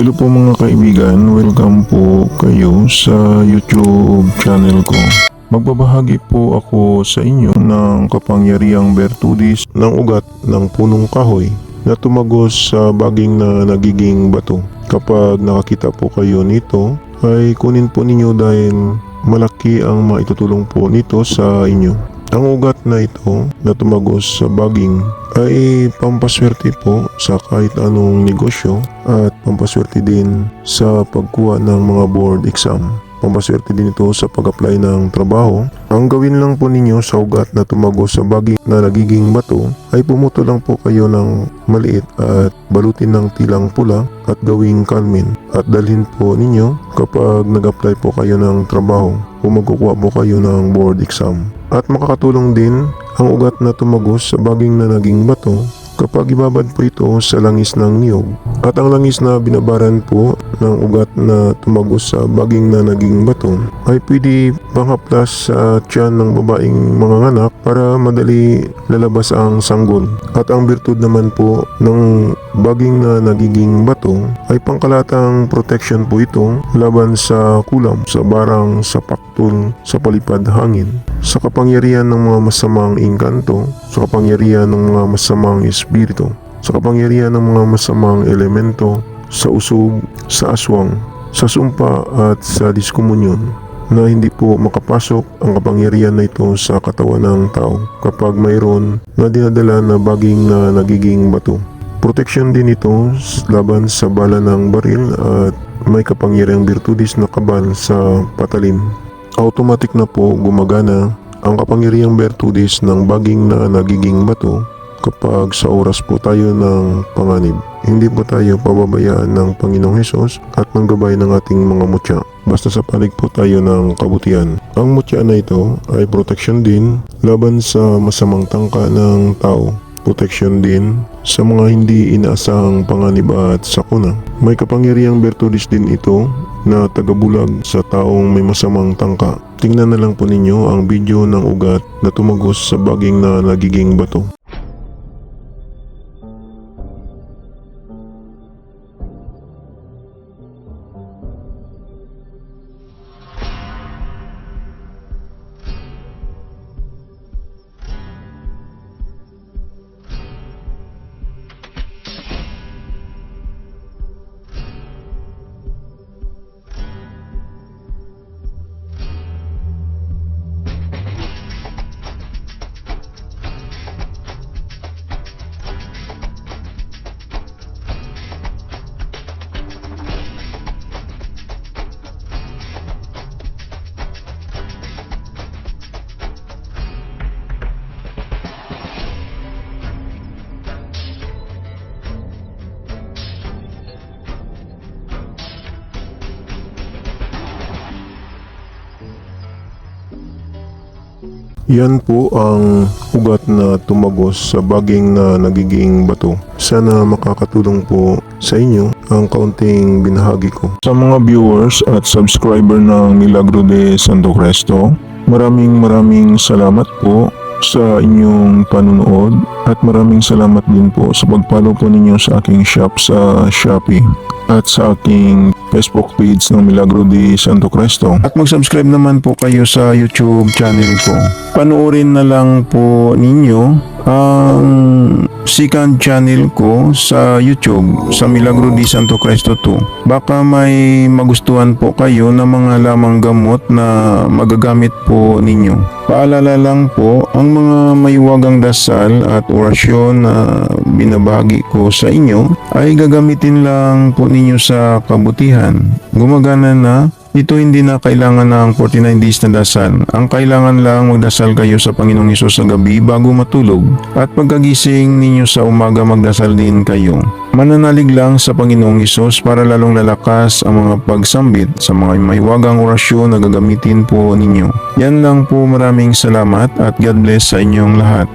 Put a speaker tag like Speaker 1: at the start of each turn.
Speaker 1: Hello po mga kaibigan, welcome po kayo sa YouTube channel ko. Magbabahagi po ako sa inyo ng kapangyarihang bertudis ng ugat ng punong kahoy na tumagos sa baging na nagiging bato. Kapag nakakita po kayo nito, ay kunin po ninyo dahil malaki ang maitutulong po nito sa inyo. Ang ugat na ito na tumagos sa baging ay pampaswerte po sa kahit anong negosyo at pampaswerte din sa pagkuha ng mga board exam. Pampaswerte din ito sa pag-apply ng trabaho. Ang gawin lang po ninyo sa ugat na tumagos sa baging na nagiging bato ay pumuto lang po kayo ng maliit at balutin ng tilang pula at gawing kalmin at dalhin po ninyo kapag nag-apply po kayo ng trabaho o magkukuha po kayo ng board exam. At makakatulong din ang ugat na tumagos sa baging na naging bato kapag ibabad po ito sa langis ng niyog. At ang langis na binabaran po ng ugat na tumagos sa baging na naging bato ay pwede panghaplas sa tiyan ng babaeng manganganak para madali lalabas ang sanggol. At ang birtud naman po ng baging na nagiging bato ay pangkalatang protection po ito laban sa kulam, sa barang, sa paktol, sa palipad hangin, sa kapangyarihan ng mga masamang engkanto, sa kapangyarihan ng mga masamang espiritu, sa kapangyarihan ng mga masamang elemento, sa usog, sa aswang, sa sumpa at sa diskomunyon na hindi po makapasok ang kapangyarihan na ito sa katawan ng tao kapag mayroon na dinadala na baging na nagiging bato. Protection din ito laban sa bala ng baril at may kapangyarihang birtudis na kabal sa patalim. Automatic na po gumagana ang kapangyarihang bertudis ng baging na nagiging bato kapag sa oras po tayo ng panganib. Hindi po tayo pababayaan ng Panginoong Hesus at ng gabay ng ating mga mutya. Basta sa panig po tayo ng kabutihan. Ang mutya na ito ay protection din laban sa masamang tangka ng tao. Protection din sa mga hindi inaasahang panganib at sakuna. May kapangyarihang bertudis din ito na tagabulag sa taong may masamang tangka. Tingnan na lang po ninyo ang video ng ugat na tumagos sa baging na nagiging bato. Yan po ang ugat na tumagos sa baging na nagiging bato. Sana makakatulong po sa inyo ang kaunting binahagi ko. Sa mga viewers at subscriber ng Milagro de Santo Cristo, maraming salamat po sa inyong panunood at maraming salamat din po sa pag-follow po ninyo sa aking shop sa Shopee at sa aking Facebook page ng Milagro de Santo Cristo. At mag-subscribe naman po kayo sa YouTube channel ko. Panoorin na lang po ninyo ang second channel ko sa YouTube sa Milagro de Santo Cristo 2. Baka may magustuhan po kayo na mga lamang gamot na magagamit po ninyo. Paalala lang po, ang mga mayuwagang dasal at orasyon na binabahagi ko sa inyo ay gagamitin lang po ninyo sa kabutihan. Gumagana na. Ito hindi na kailangan ng 49 days na dasal. Ang kailangan lang magdasal kayo sa Panginoong Hesus sa gabi bago matulog. At pagkagising ninyo sa umaga magdasal din kayo. Mananalig lang sa Panginoong Hesus para lalong lalakas ang mga pagsambit sa mga mahiwagang orasyon na gagamitin po ninyo. Yan lang po, maraming salamat at God bless sa inyong lahat.